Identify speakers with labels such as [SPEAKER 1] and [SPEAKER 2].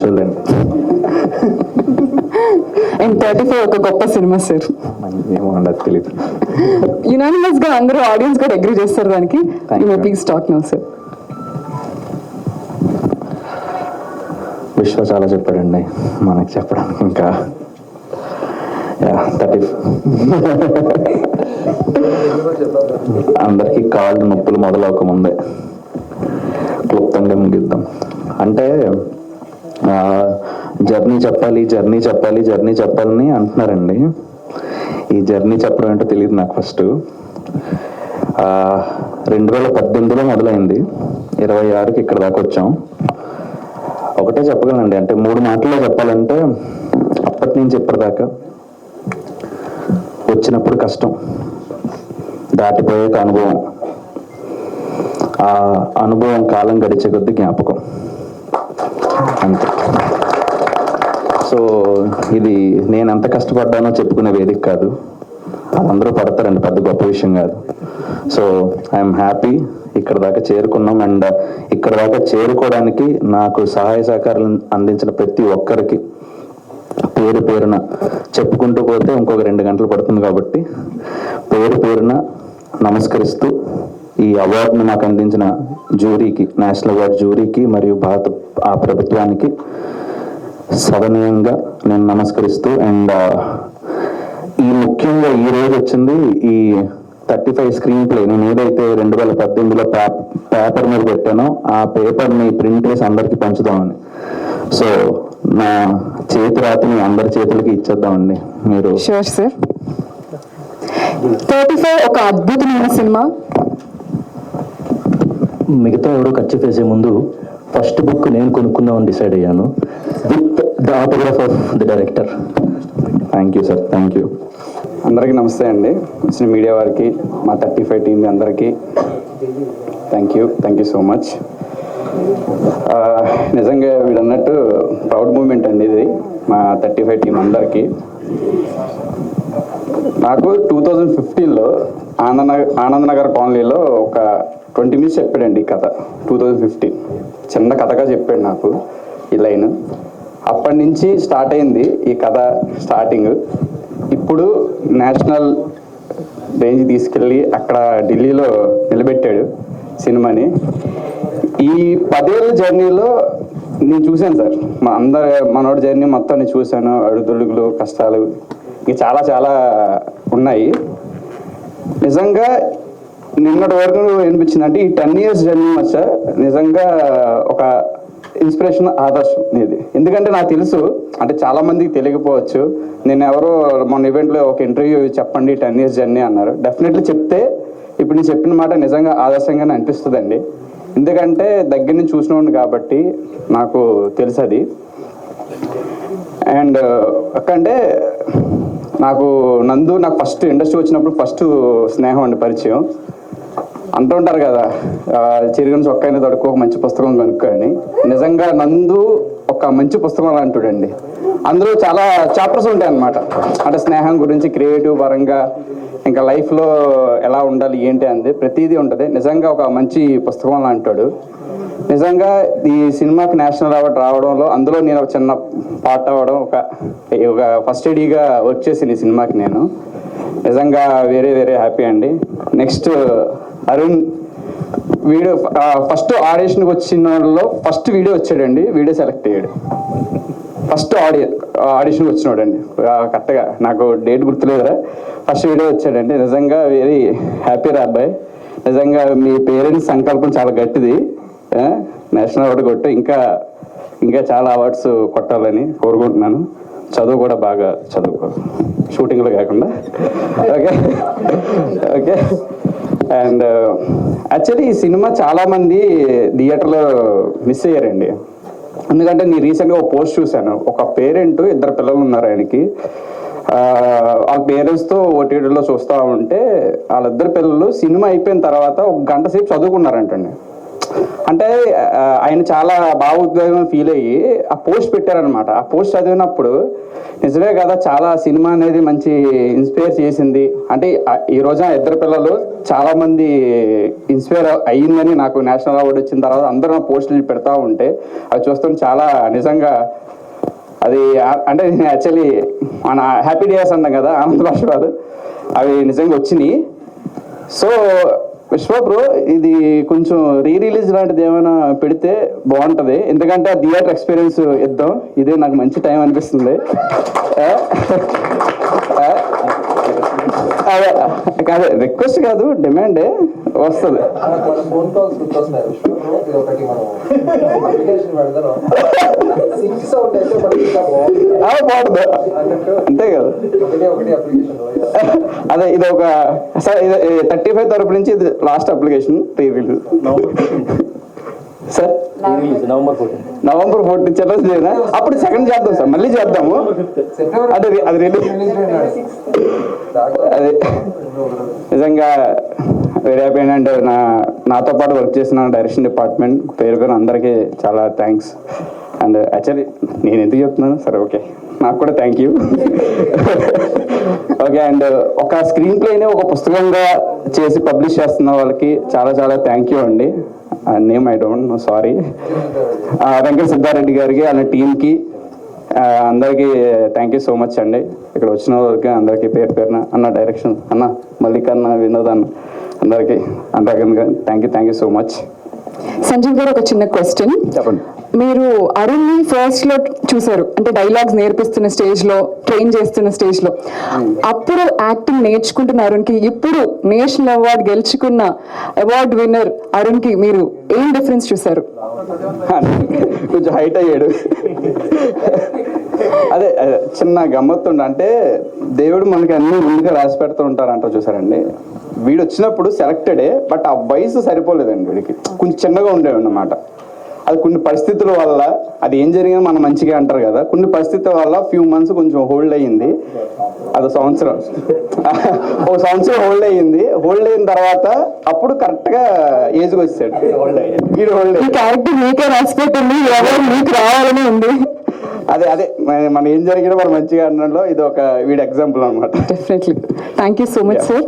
[SPEAKER 1] చూడండి.
[SPEAKER 2] అండ్ 34 ఒక గొప్ప సినిమా సార్.
[SPEAKER 1] ఏమో ఉండదు, తెలియదు.
[SPEAKER 2] యునానిమస్ గా అందరూ ఆడియన్స్ కూడా అగ్రీ చేస్తారు దానికి. Please talk now sir.
[SPEAKER 1] విశ్వ చాలా చెప్పాడండి, మనకి చెప్పడానికి ఇంకా 30. అందరికీ కాళ్ళు నొప్పులు మొదలవక ముందే క్లుప్తంగా ముగిద్దాం. అంటే జర్నీ చెప్పాలని అంటున్నారండి. ఈ జర్నీ చెప్పడం ఏంటో తెలియదు నాకు. ఫస్ట్ 2018లో మొదలైంది, 26కి ఇక్కడ దాకా వచ్చాం. ఒకటే చెప్పగలండి, అంటే 3 మాటల్లో చెప్పాలంటే అప్పటి నుంచి ఇప్పటిదాకా వచ్చినప్పుడు కష్టం, దాటిపోయాక అనుభవం, ఆ అనుభవం కాలం గడిచే కొద్ది జ్ఞాపకం, అంతే. సో ఇది నేను ఎంత కష్టపడ్డానో చెప్పుకునే వేదిక కాదు, అందరూ పడతారండి, పెద్ద గొప్ప విషయం కాదు. సో ఐఎమ్ హ్యాపీ ఇక్కడ దాకా చేరుకున్నాం. అండ్ ఇక్కడ దాకా చేరుకోవడానికి నాకు సహాయ సహకారాలు అందించిన ప్రతి ఒక్కరికి పేరు పేరున చెప్పుకుంటూ పోతే ఇంకొక 2 గంటలు పడుతుంది, కాబట్టి పేరు పేరున నమస్కరిస్తూ ఈ అవార్డును నాకు అందించిన జ్యూరీకి, నేషనల్ అవార్డు జ్యూరీకి మరియు భారత ప్రభుత్వానికి సవనీయంగా నేను నమస్కరిస్తూ, అండ్ ముఖ్యంగా ఈ రోజు వచ్చింది ఈ 35 స్క్రీన్ ప్లే. నేను ఏదైతే 2018లో పేపర్ మీద పెట్టానో ఆ పేపర్ని ప్రింట్ చేసి అందరికి పంచుదామని. సో నా చేతి రాతని అందరి చేతులకి ఇచ్చేద్దామండి. మీరు
[SPEAKER 2] షూర్ సార్. 35 ఒక అద్భుతమైన సినిమా.
[SPEAKER 3] మిగతా ఎవరో ఖర్చు వేసే ముందు ఫస్ట్ బుక్ నేను కొనుక్కుందామని డిసైడ్ అయ్యాను, with the autograph of the director.
[SPEAKER 1] Thank you sir, thank you.
[SPEAKER 4] అందరికీ నమస్తే అండి. వచ్చిన మీడియా వారికి, మా 35 టీం అందరికీ థ్యాంక్ యూ సో మచ్. నిజంగా వీడు అన్నట్టు ప్రౌడ్ మూమెంట్ అండి ఇది, మా 35 టీం అందరికీ. నాకు 2015లో ఆనందనగర్ కాలనీలో ఒక 20 minutes చెప్పాడండి ఈ కథ. 2015 చిన్న కథగా చెప్పాడు నాకు ఈ లైన్. అప్పటి నుంచి స్టార్ట్ అయింది ఈ కథ స్టార్టింగ్. ఇప్పుడు నేషనల్ రేంజ్ తీసుకెళ్ళి అక్కడ ఢిల్లీలో నిలబెట్టాడు సినిమాని. ఈ 10 ఏళ్ళ జర్నీలో నేను చూశాను సార్, మనోడి జర్నీ మొత్తం నేను చూశాను. అడుగుదొడుగులు, కష్టాలు ఇంకా చాలా చాలా ఉన్నాయి. నిజంగా నిన్నటి వరకు అనిపించింది అంటే ఈ 10 years జర్నీ మచ్చ నిజంగా ఒక ఇన్స్పిరేషన్, ఆదర్శం ఇది. ఎందుకంటే నాకు తెలుసు, అంటే చాలా మందికి తెలియకపోవచ్చు. నేను ఎవరో మొన్న ఈవెంట్లో ఒక ఇంటర్వ్యూ చెప్పండి 10 years జర్నీ అన్నారు. డెఫినెట్లీ చెప్తే ఇప్పుడు నేను చెప్పిన మాట నిజంగా ఆదర్శంగానే అనిపిస్తుందండి. ఎందుకంటే దగ్గర నుంచి చూసినోండి కాబట్టి నాకు తెలుసు అది. అండ్ అంటే నాకు ఫస్ట్ ఇండస్ట్రీ వచ్చినప్పుడు ఫస్ట్ స్నేహం అండి, పరిచయం. అంటుంటారు కదా, చిరిగిన చొక్కాయిని తడుకో ఒక మంచి పుస్తకం కనుక్కో అని. నిజంగా నందు ఒక మంచి పుస్తకం అంటాడండి. అందులో చాలా చాప్టర్స్ ఉంటాయి అన్నమాట. అంటే స్నేహం గురించి, క్రియేటివ్ పరంగా, ఇంకా లైఫ్లో ఎలా ఉండాలి ఏంటి అంది ప్రతిదీ ఉంటుంది. నిజంగా ఒక మంచి పుస్తకం అంటాడు. నిజంగా ఈ సినిమాకి నేషనల్ అవార్డు రావడంలో, అందులో నేను ఒక చిన్న పార్ట్ అవ్వడం, ఒక ఫస్ట్ ఎడీగా వర్క్ చేసిన ఈ సినిమాకి నేను నిజంగా వెరీ వెరీ హ్యాపీ అండి. నెక్స్ట్ అరుణ్ వీడియో ఫస్ట్ ఆడిషన్కి వచ్చిన వాళ్ళలో ఫస్ట్ వీడియో వచ్చాడండి. వీడియో సెలెక్ట్ అయ్యాడు ఫస్ట్ ఆడిషన్కి వచ్చినాడండి. కరెక్ట్గా నాకు డేట్ గుర్తులేదురా, ఫస్ట్ వీడియో వచ్చాడండి. నిజంగా వెరీ హ్యాపీ రా అబ్బాయి. నిజంగా మీ పేరెంట్స్ సంకల్పం చాలా గట్టిది. నేషనల్ అవార్డు కొట్టు, ఇంకా చాలా అవార్డ్స్ కొట్టాలని కోరుకుంటున్నాను. చదువు కూడా బాగా చదువుకో, షూటింగ్లో కాకుండా. ఓకే. అండ్ యాక్చువల్లీ ఈ సినిమా చాలామంది థియేటర్లో మిస్ అయ్యారండి. ఎందుకంటే నేను రీసెంట్గా ఒక పోస్ట్ చూశాను. ఒక పేరెంట్, 2 పిల్లలు ఉన్నారు ఆయనకి. వాళ్ళ పేరెంట్స్తో ఓటీటీలో చూస్తూ ఉంటే వాళ్ళిద్దరు పిల్లలు సినిమా అయిపోయిన తర్వాత 1 గంట సేపు చదువుకున్నారంటండి. అంటే ఆయన చాలా భావోద్వేగం ఫీల్ అయ్యి ఆ పోస్ట్ పెట్టారనమాట. ఆ పోస్ట్ చదివినప్పుడు నిజమే కదా, చాలా సినిమా అనేది మంచి ఇన్స్పైర్ చేసింది. అంటే ఈ రోజున ఇద్దరు పిల్లలు చాలా మంది ఇన్స్పైర్ అయ్యిందని నాకు నేషనల్ అవార్డు వచ్చిన తర్వాత అందరూ నా పోస్టులు పెడతా ఉంటే అవి చూస్తుంటే చాలా నిజంగా అది అంటే యాక్చువల్లీ మన హ్యాపీ డేస్ అంటాం కదా, ఆనంద భాషవాదు, అవి నిజంగా వచ్చినాయి. సో విశ్వ బ్రో, ఇది కొంచెం రిలీజ్ లాంటిది ఏమైనా పెడితే బాగుంటుంది, ఎందుకంటే ఆ థియేటర్ ఎక్స్పీరియన్స్ ఇద్దాం. ఇదే నాకు మంచి టైం అనిపిస్తుంది. అదే రిక్వెస్ట్ కాదు, డిమాండే వస్తుంది. బాగుంటుంది అంతే కదా. అదే ఇది ఒక సార్, ఇది 35 తరపు నుంచి ఇది last application re release sir. November 14 చెల్లెస్ లేదా, అప్పుడు సెకండ్ చేద్దాం సార్, మళ్ళీ చేద్దాము. అదే అది రిలీజ్. అదే నిజంగా వెరీ హ్యాపీ అండ్ నాతో పాటు వర్క్ చేసిన డైరెక్షన్ డిపార్ట్మెంట్ పేరు అందరికీ చాలా థ్యాంక్స్. అండ్ యాక్చువల్లీ నేను ఎందుకు చెప్తున్నాను సరే, ఓకే, నాకు కూడా థ్యాంక్ యూ. ఓకే, అండ్ ఒక స్క్రీన్ ప్లేని ఒక పుస్తకంగా చేసి పబ్లిష్ చేస్తున్న వాళ్ళకి చాలా చాలా థ్యాంక్ యూ అండి. Name I don't know, sorry. Venkata Siddhareddy గారికి, వాళ్ళ టీంకి అందరికీ థ్యాంక్ యూ సో మచ్ అండి. ఇక్కడ వచ్చిన వాళ్ళకి అందరికీ పేరు పేరున, అన్న డైరెక్షన్ అన్న, మల్లిక్ అన్న, వినోద్ అన్న, అందరికీ thank you so much.
[SPEAKER 2] Sanjeev గారు, ఒక చిన్న క్వశ్చన్.
[SPEAKER 4] చెప్పండి.
[SPEAKER 2] మీరు అరుణ్ని ఫస్ట్ లో చూసారు, అంటే డైలాగ్స్ నేర్పిస్తున్న స్టేజ్ లో, ట్రైన్ చేస్తున్న స్టేజ్ లో, అప్పుడు యాక్టింగ్ నేర్చుకుంటున్న అరుణ్కి, ఇప్పుడు నేషనల్ అవార్డు గెలుచుకున్న అవార్డ్ విన్నర్ అరుణ్కి మీరు ఏం డిఫరెన్స్ చూసారు?
[SPEAKER 4] కొంచెం హైట్ అయ్యాడు. అదే చిన్న గమ్మత్తుండ, అంటే దేవుడు మనకి అన్ని ముందుగా రాసి పెడుతూ ఉంటారంట, చూసారండి. వీడు వచ్చినప్పుడు సెలెక్టెడే, బట్ ఆ వయసు సరిపోలేదండి వీడికి, కొంచెం చిన్నగా ఉండేవి అన్నమాట. అది కొన్ని పరిస్థితుల వల్ల, అది ఏం జరిగిందో మనం మంచిగా అంటారు కదా, కొన్ని పరిస్థితుల వల్ల ఫ్యూ మంత్స్ కొంచెం హోల్డ్ అయ్యింది. అది సంవత్సరం హోల్డ్ అయ్యింది. హోల్డ్ అయిన తర్వాత అప్పుడు కరెక్ట్ గా ఏజ్కి వచ్చాడు. వీడు హోల్డ్ అయ్యి
[SPEAKER 2] క్యారెక్టర్ మీకే రాసిపెట్టింది, ఎవరు మీకు రావాలని ఉంది.
[SPEAKER 4] అదే మన ఏం జరిగినా మనం మంచిగా అనడంలో ఇది ఒక వీడి ఎగ్జాంపుల్ అనమాట.
[SPEAKER 2] Definitely. Thank you so much sir.